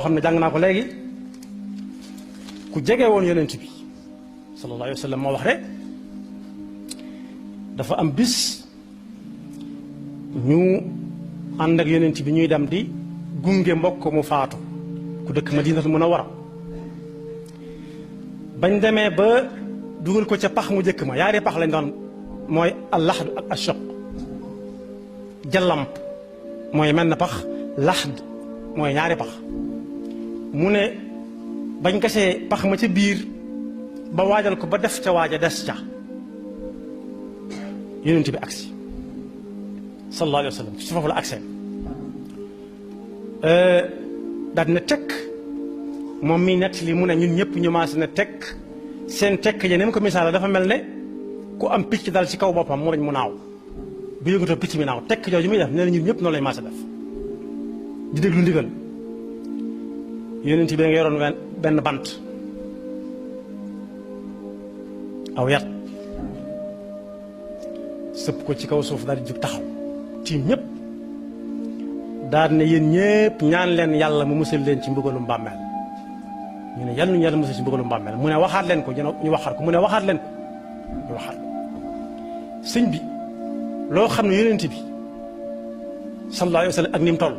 xam ne jàng naa ko léegi ku jege woon yonent bi sallallahu alayhi wa sallam moo wax rek dafa am bis ñu ànd ak yonent bi ñuy dem di gunge mbokk mu faatu ku dëkk Madinatul Munawwara bañ demee ba dugal ko ca pax mu njëkk ma yaari pax lañ doon mooy al-laxd ak ash-shaq jallamp mooy mel na pax laxd mooy ñaari pax mu ne bañ gasee pax ma ca biir ba waajal ko ba def ca waaja des ca yonent bi agsi sallallahu alayhi wa sallam ci foofu la agsee daal ne tekk moom mi nett li mu ne ñun ñëpp ñu maase ne tekk seen tekk ya ni mu ko misaala dafa mel ne ku am picc dal ci kaw boppam mu bañ mu naaw bu yëngatoo picc mi naaw tekk jooju muy def nee na ñun ñëpp noonu lañ maase def di déglu ndigal yonent bi nga yoroon benn bant aw yat sëpp ko ci kaw suuf daal di jug taxaw tiim ñëpp daal ne yéen ñëpp ñaan leen yàlla mu musal leen ci mbugalum bàmmeel ñu ne yàlla ñu yàlla musal ci mbugalum bàmmeel mu ne waxaat leen ko ñu waxaat ko mu ne waxaat leen ko ñu waxaat sëñ bi loo xam ne yonent bi sallallahu alayhi wa sallam ak ni mu toll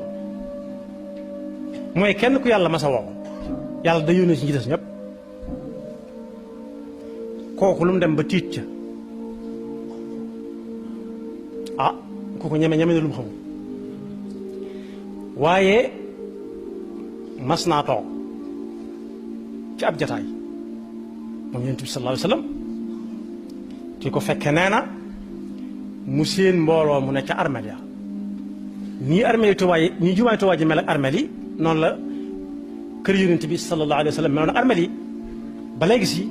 mooy kenn ku yàlla masa woo yàlla da yónnee ci ñi des ñëpp kooku lu mu dem ba tiit ca ah kooku ñeme na lu mu xamul waaye mas naa toog ci ab jataay moom yonent bi sallallahu alayhi wa sallam ki ko fekke nee na mu seen mbooloo mu ne ca armel ya nii armel yi Tuubaa yi nii jumaay Tuubaa ji mel ak armel yi noonu la kër yonent bi sallallahu alayhi wa sallam meloon armel yi ba léegi si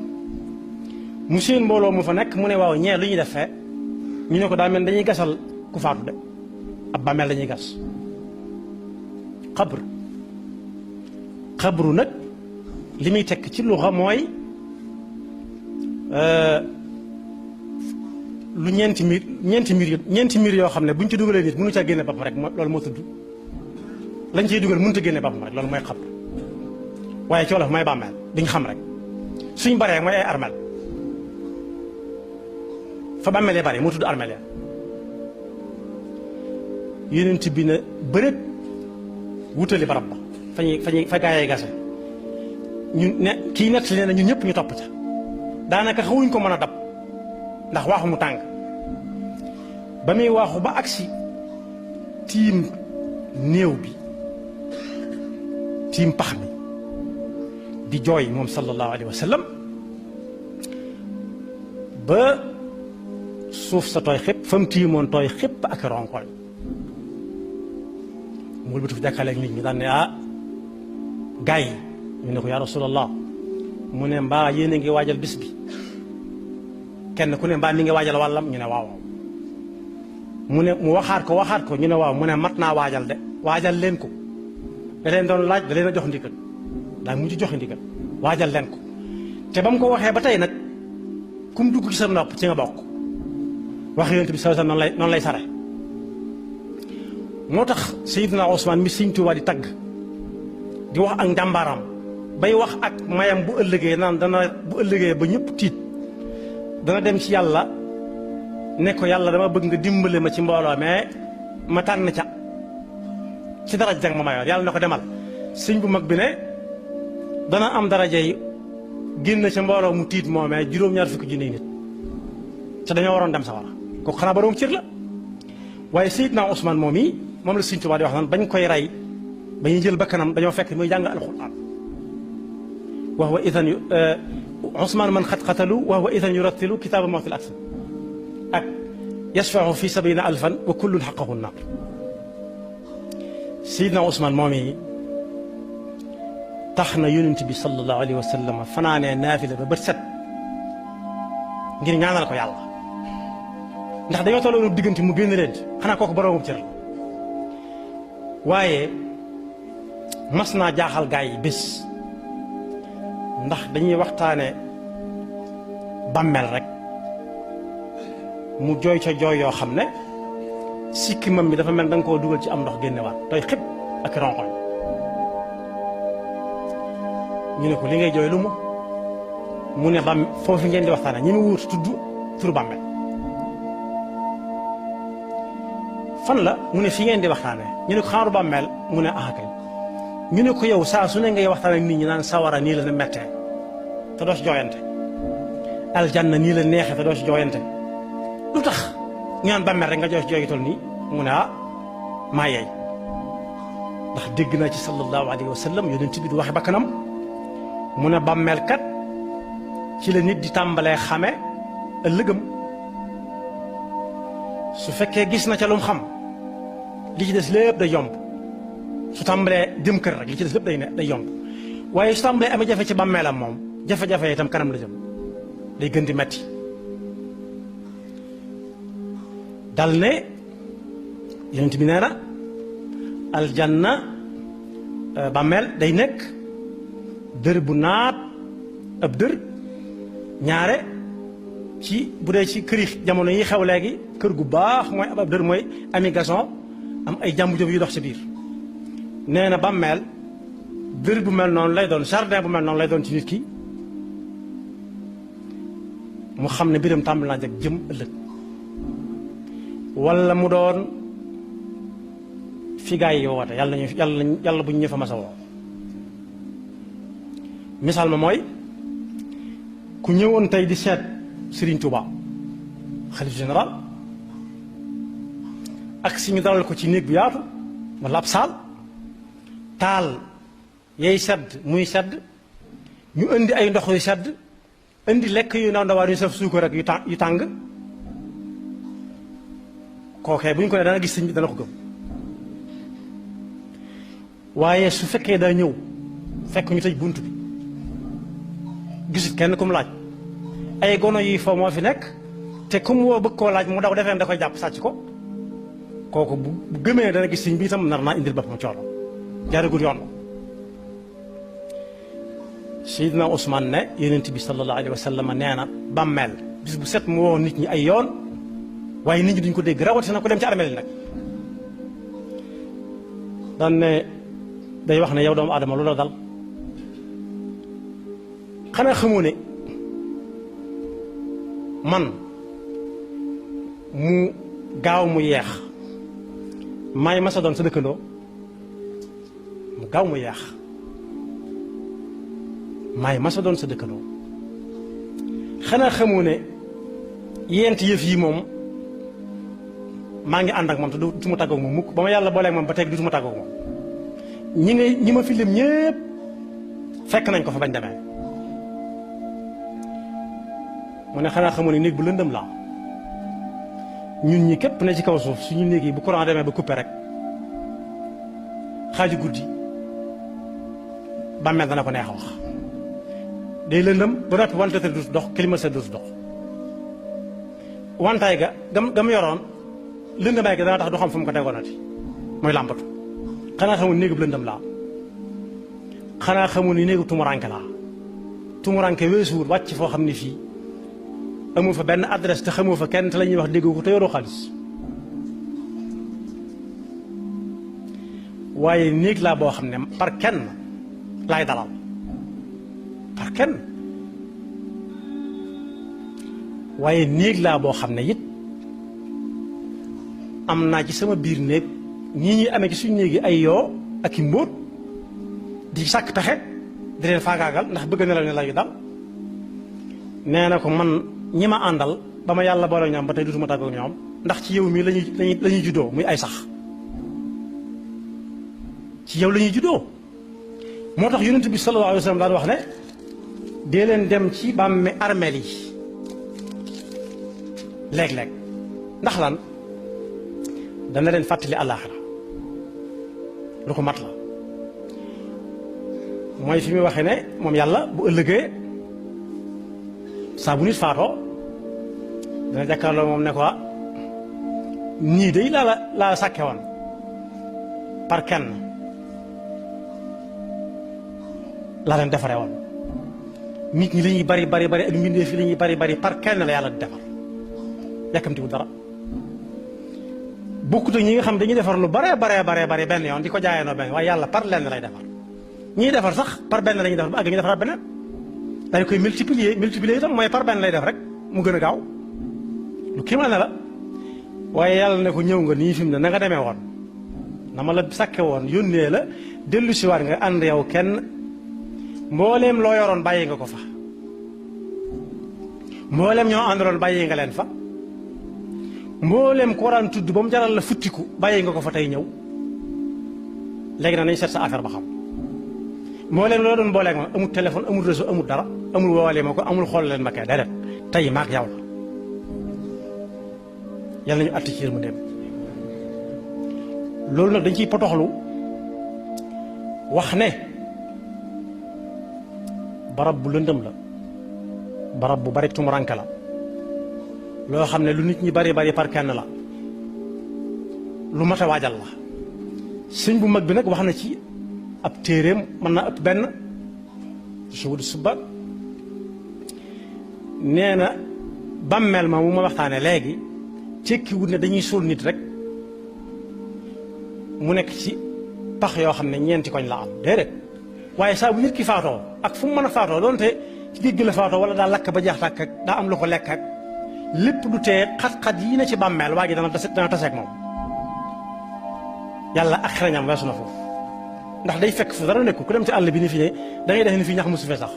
mu seen mbooloo mu fa nekk mu ne waaw ñee lu ñuy def fee ñu ne ko daa mel dañuy gasal ku faatu de ab bàmmeel dañuy gas xabru nag li muy tekk ci luxa mooy lu ñeenti miir yoo xam ne buñ ci dugalee nit mënu caa génne boppam rek loolu moo tudd lañ ciy dugal mënut a génne boppam rek loolu mooy xabru waaye ci wolof mooy bàmmeel diñ xam rek suñ baree mooy ay armel fa bàmmeel ya bare moo tudd armel ya yonent bi ne bërét wutali barab ba fa gaayee gase ñu ne kii nett leen na ñun ñëpp ñu topp ca daanaka xawuñ ko mën a dab ndax waaxu mu tàng ba muy waaxu ba agsi tiim néew bi tiim pax mi di jooy moom sallallahu alayhi wa sallam ba suuf sa tooy xépp fa mu tiimoon tooy xépp ak ronkoñ mu wëlbatu fi jàkkaarloog nit ñi daan ne ah gaay yi ñu ne ko yaa rasulallah mu ne mbaa yéen a ngi waajal bis bi kenn ku ne mbaa mi ngi waajal wàllam ñu ne waaw mu ne mu waxaat ko ñu ne waaw mu ne mat naa waajal de waajal leen ko da leen doon laaj da leen a jox ndigal daa mujj joxe ndigal waajal leen ko te ba mu ko waxee ba tey nag ku mu dugg ci sa nopp ci nga bokk wax yonent bi sallallahu alayhi wasallam noonu lay sare moo tax Seydina Ousmane mi Sëñ Tuubaa di tagg di wax ak njàmbaaram bay wax ak mayam bu ëllëgee naan dana bu ëllëgee ba ñëpp tiit dana dem ci yàlla ne ko yàlla dama bëgg nga dimbale ma ci mbooloo mais ma tànn ca ci daraja jang ma mayoon yàlla ne ko demal sëñ bu mag bi ne dana am daraja yi génn ca mbooloo mu tiit moomee juróom-ñaar fukki junni nit ca dañoo waroon dem sawara kooku xanaa boroom cër la waaye Seydina Ousmane moom yi moom la Sëñ Tuubaa di wax naan bañ koy rey ba ñuy jël bakkanam dañoo fekk muy jàng alxuraan wa huwa idan Ousmane man xat xatalu wa huwa idan yurattilu kitaaba mawtil aksam ak yashfau fi sabina alfan wa kullun xaqahu naar Seydina Ousmane moom yi tax na yonent bi sallallahu alayhi wa sallam fanaanee naafila ba bët set ngir ñaanal ko yàlla ndax dañoo tolloon diggante mu génn leen xanaa kooku boroomu cër waaye mas naa jaaxal gaa yi bés ndax dañuy waxtaane bàmmeel rek mu jooy ca jooy yoo xam ne sikkimam bi dafa mel da nga koo dugal ci am ndox génnewaat tooy xëpp ak ronkoñ ñu ne ko li ngay jooy lu mu ne bam foofu ngeen di waxtaane ñi mu wut tudd turu bàmmeel fan la mu ne fi ngeen di waxtaane ñu ne ko xaaru bàmmeel mu ne ah kay ñu ne ko yow saa su ne ngay waxtaan ak nit ñi naan sawara nii la ne mettee te doo ci jooyante aljanna nii la neexee te doo ci jooyante lu tax ñu naan bàmmeel rek nga jooy ci jooy gi toll nii mu ne ah maa yeey ndax dégg naa ci sallallahu alayhi wa sallam yonent bi du waxe bakkanam mu ne bàmmeel kat ci la nit di tàmbalee xame ëllëgam su fekkee gis na ca lu mu xam li ci des lépp day yomb su tàmbalee jëm kër rek li ci des lépp day yomb waaye su tàmbalee amee jafe ci bàmmeelam moom jafe-jafe itam kanam la jëm day gën di metti dal ne yonent bi nee na aljanna bàmmeel day nekk dër bu naat ab dër ñaare ci bu dee ci këri jamono yi xew léegi kër gu baax mooy ab dër mooy ami gason am ay jàmbu jóob yu dox ci biir nee na bàmmeel dër bu mel noonu lay doon jardin bu mel noonu lay doon ci nit ki mu xam ne mbiram tàmbali naa jag jëm ëllëg wala mu doon fi gaa yi woote yàlla bu ñu ñëw fa masa woo misaal ma mooy ku ñëwoon tey di seet Serigne Touba xalif général ak si ñu dalal ko ci néeg bu yaatu wala ab saal taal yay sedd muy sedd ñu indi ay ndox yu sedd indi lekk yu ndaw ndawaan yu saf suukar ak yu tàng kookee bu ñu ko ne dana gis sëñ bi dana ko gëm waaye su fekkee daa ñëw fekk ñu tëj bunt bi gisut kenn ku mu laaj ay gono yi foo moo fi nekk te ku mu woo bëgg koo laaj mu daw defee da koy jàpp sàcc ko kooku bu gëmee dana gis sëñ bi itam nar naa indil boppam coono jaaragul yoon Seydina Ousmane ne yonent bi sallallahu alayhi wa sallam nee na bàmmeel bis bu set mu woo nit ñi ay yoon waaye nit ñi duñ ko dégg rawatina ko dem ci armeel yi nag daan ne day wax ne yow doomu aadama loolu dal xanaa xamoo ne man mu gaaw mu yeex maay masa doon sa dëkkandoo mu gaaw mu yeex maay masa doon sa dëkkandoo xanaa xamoo ne yent yëf yi moom maa ngi ànd ak moom te du ma tàggoog moom mukk ba ma yàlla booleeg moom ba tey du ma tàggoog moom ñi ma fi lim ñépp fekk nañ ko fa bañ demee mu ne xanaa xamoo ne néeg bu lëndëm la ñun ñi képp ne ci kaw suuf suñu néeg yi bu courant demee ba coupé rek xaaju guddi bàmmeel dana ko neex a wax day lëndëm ba noppi wanteete du dox climatiseur du dox wantaay ga gam yoroon lëndëmaay ga dana tax du xam fu mu ko tegoonati mooy làmbatu xanaa xamul néegu lëndëm laa xanaa xamul ni néegu tumuranke laa tumuranke weesuwul wàcc foo xam ne fii amoo fa benn adresse te xamoo fa kenn te la ñuy wax déggoo ko te yoroo xaalis waaye néeg laa boo xam ne par kenn laay dalal par kenn waaye néeg laa boo xam ne it am naa ci sama biir néeg ñii ñuy amee ci suñu néeg yi ay yoo ak i mbóot di sàkk pexe di leen faagaagal ndax bëgg na la ne la yu dal nee na ko man ñi ma àndal ba ma yàlla boole ñoom ba tey dutuma tàggoog ñoom ndax ci yow mii lañuy juddoo muy ay sax ci yow la ñuy juddoo moo tax yonent bi sallallahu alayhi wa sallam daan wax ne dee leen dem ci bàmme armeel yi léeg-léeg ndax lan dana leen fàttali àllaaxira lu ko mat la mooy fi muy waxee ne moom yàlla bu ëllëgee saa bu nit faatoo dana jàkkaarloo moom ne ko ñii day laa sàkke woon par kenn laa leen defaree woon nit ñi li ñuy bari bari bari ak mbindeef yi li ñuy bari bari par kenn la yàlla di defar yàkkamtiwul dara bokkut ak ñi nga xam dañuy defar lu bare benn yoon di ko jaayeenoo benn waaye yàlla par lenn lay defar ñiy defar sax par benn la ñuy defar ba àgg ñu defaraat beneen dañ koy multiplier itam mooy par benn lay def rek mu gën a gaaw lu kii ma ne la waaye yàlla ne ko ñëw nga nii fi mu ne na nga demee woon na ma la sàkke woon yónnee la dellu si waat nga ànd yow kenn mbooleem loo yoroon bàyyi nga ko fa mbooleem ñoo àndaloon bàyyi nga leen fa mbooleem ko waraan tudd ba mu jaral la futtiku bàyyi nga ko fa tey ñëw léegi nag nañ seet sa affaire ba xam mbooleem loo doon booleeg ma amul téléphone amul réseau amul dara amul woowalee ma ko amul xool leen ma kay déedéet tey maag yow la yàlla nañu àtt ci yër mu dem loolu nag dañ ciy potoxlu wax ne barab bu lëndëm la barab bu bari tumuranke la loo xam ne lu nit ñi bari par kenn la lu mat a waajal la sëñ bu mag bi nag wax na ci ab téeréem mën naa ëpp benn suwud suba nee na bàmmeel ma mu ma waxtaane léegi tekkiwut ne dañuy suul nit rek mu nekk ci pax yoo xam ne ñeenti koñ la am déedéet waaye saa bu nit ki faatoo ak fu mu mën a faatoo doonte ci géej gi la faatoo wala daa lakk ba jeex tàkk ak daa am lu ko lekk ak lépp du tee xat-xat yi na ci bàmmeel waa ji dana taseeg moom yàlla ak xereñam weesu na foofu ndax day fekk fu dara nekkul ku dem ci àll bi ni fi ne da ngay def ni fi ñax musu fee sax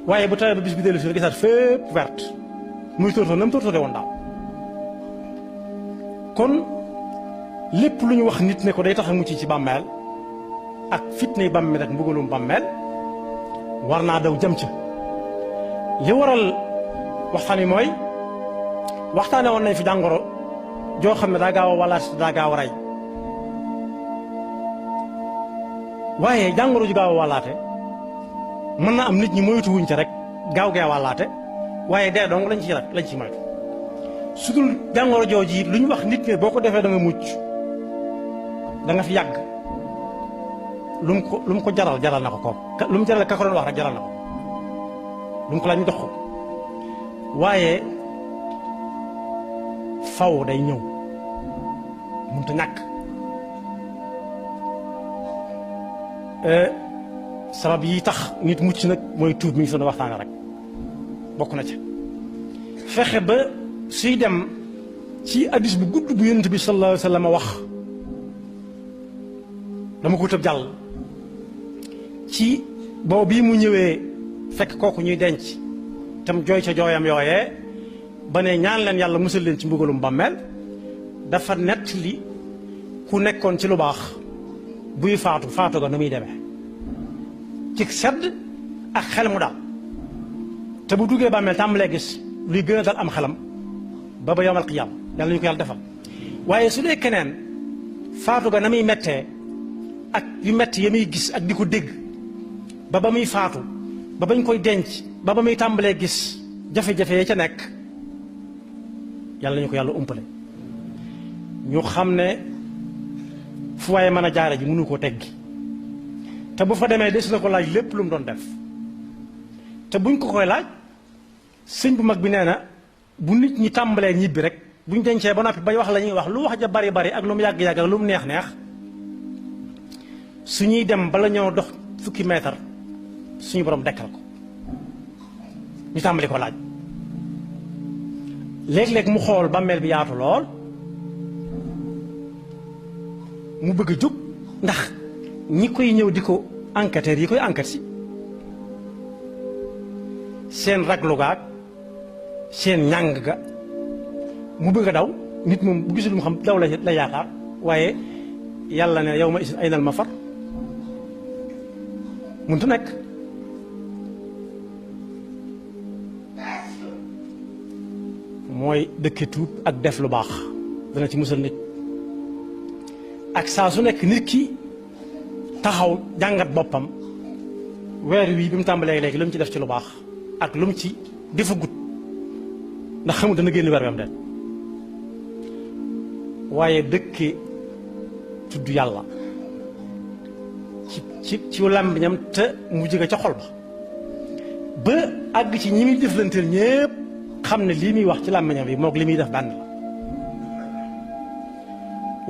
waaye bu tawee ba bis bi dellu si nga gisaat fépp verte muy tóortóor na mu tóortóoree woon daaw kon lépp lu ñu wax nit ne ko day tax a mucc ci bàmmeel ak fitnay bàmmeel ak mbugalum bàmmeel war naa daw jëm ca li waral waxtaan wi mooy waxtaane woon nañ fi jàngoro joo xam ne daa gaaw a walaat daa gaaw a rey waaye jàngoro ju gaaw a wàllaate mën na am nit ñi moytu wuñ ca rek gaaw gee wàllaate waaye dee dong lañ ci moytu su dul jàngoro jooju it lu ñu wax nit ne boo ko defee da nga mucc da nga fi yàgg lu mu ko jaral na ko lu mu jaral ka ko doon wax rek jaral na ko lu mu ko laaj ñu dox ko waaye faw day ñëw mënut a ñàkk sabab yi tax nit mucc nag mooy tuub mi ngi soon waxtaane rek bokk na ca fexe ba suy dem ci hadiis bu gudd bu yonent bi sallallahu alayhi wa sallam wax dama ko tëb jàll ci boobu bii mu ñëwee fekk kooku ñuy denc tam jooy ca jooyam yooyee ba ne ñaan leen yàlla musal leen ci mbugalum bàmmeel dafa nett li ku nekkoon ci lu baax buy faatu ga nu muy demee ci sedd ak xel mu daal te bu duggee bàmmeel tàmbalee gis luy gën a dal am xelam ba yawmal qiyaama yàlla ñu ko yàlla defal waaye su dee keneen faatu ga na muy mettee ak yu metti ya muy gis ak di ko dégg ba muy faatu ba bañ koy denc ba muy tàmbalee gis jafe-jafe ya ca nekk yàlla ñu ko yàlla umpale ñu xam ne fu waaye mën a jaare ji mënu koo teggi te bu fa demee des na ko laaj lépp lu mu doon def te buñ ko koy laaj sëñ bu mag bi nee na bu nit ñi tàmbalee ñibbi rek buñ dencee ba noppi bay wax la ñuy wax lu wax ja bari ak lu mu yàgg-yàgg ak lu mu neex su ñuy dem bala ñoo dox fukki meetar suñu borom dekkal ko ñu tàmbali ko laaj léeg-léeg mu xool bàmmeel bi yaatu lool mu bëgg a jóg ndax ñi koy ñëw di ko enquêteurs yi koy enquête si seen raglu gaag seen ñàng ga mu bëgg a daw nit moom bu gisul mu xam daw la yaakaar waaye yàlla ne yow ma isin ay nal ma far mënut a nekk mooy dëkke tuub ak def lu baax dana ci musal nit ak saa su nekk nit ki taxaw jàngat boppam weer wii bi mu tàmbalee léegi lu mu ci def ci lu baax ak lu mu ci defagut ndax xamul dana génn weer wi am den waaye dëkke tudd yàlla ci làmmiñam te mu jóge ca xol ba àgg ci ñi muy jëflanteel ñépp xam ne lii muy wax ci làmmiñam bi moog li muy def benn la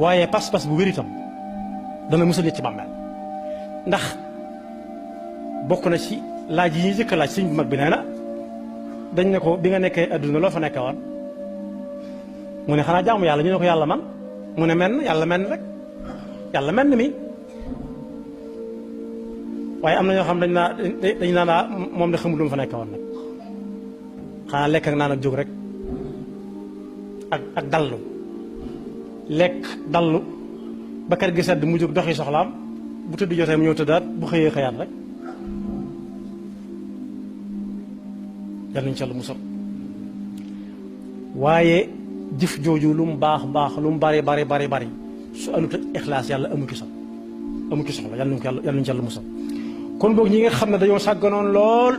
waaye pas-pas bu wér itam dana musal nit ci bàmmeel ndax bokk na ci laaj yi ñuy jëkk laaj sëñ bu mag bi nee na dañ ne ko bi nga nekkee adduna loo fa nekkee woon mu ne xanaa jaamu yàlla ñu ne ko yàlla man mu ne menn yàlla menn rek yàlla menn mi waaye am na ñoo xam dañ naa moom de xamul lu mu fa nekkee woon nag xanaa lekk ak naan ak jóg rek ak dallu lekk dallu ba kër gi sedd mu jóg doxi soxlaam bu tëdd jotee mu ñëw tëddaat bu xëyee xëyaat rek yal nañu ci Yàlla musal waaye jëf jooju lu mu baax baax lu mu bari bari bari bari su anut ak ixlaas yàlla amu ci soxla yal nañu ci Yàlla musal kon boog ñi nga xam ne dañoo sàgganoon lool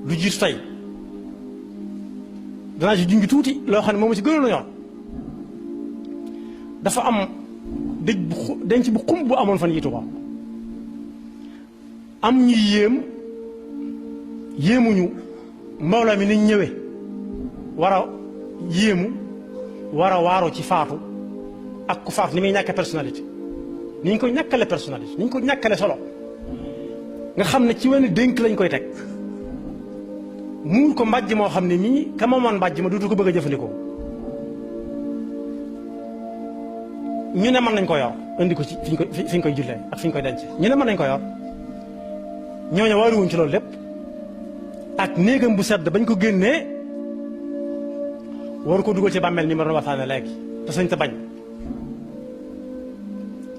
lu jiitu tey danaa ci junj tuuti loo xam ne moom ci gënoon a ñor dafa am denc bu xumb bu amoon fan yitu ko am ñu yéemuñu mbooloo mi niñ ñëwee war a yéemu war a waaru ci faatu ak ku faatu ni muy ñàkke personnalité ni ñu ko ñàkkale personnalité ni ñu ko ñàkkale solo nga xam ne ci wenn dénk lañ koy teg muur ko mbàjj moo xam ne mii ka moomoon mbàjj ma dootu ko bëgg a jëfandikoo ñu ne mën nañ ko yor indi ko ci fi ñu koy jullee ak fi ñu koy denc ñu ne mën nañ ko yor ñooñu waaruwuñ ci loolu lépp ak néegam bu sedd bañ ko génnee waru ko dugal ci bàmmeel ni ma doon waxtaane léegi te sañ te bañ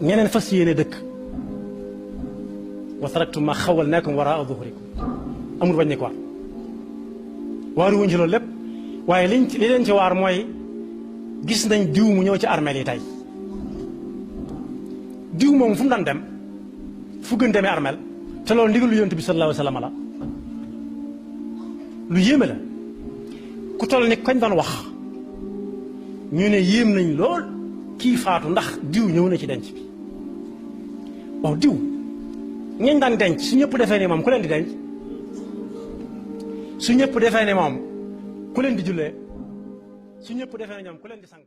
ñeneen fas yéene dëkk wa taraktum ma xawalnaakum waraa zuhurikum amul bañ ne ko waaruwuñ ci loolu lépp waaye li leen ci waar mooy gis nañ diw mu ñëw ci armeel yi tey diw moom fu mu daan dem fu gën demee armeel te loolu ndigalu yonent bi sallallahu alayhi wa sallam la lu yéeme la ku toll ni kañ doon wax ñu ne yéem nañ lool kii faatu ndax diw ñëw na ci denc bi waaw diw ñañ daan denc su ñëpp defee ni moom ku leen di denc su ñëpp defee ne moom ku leen di jullee su ñëpp defee ne ñoom ku leen di sang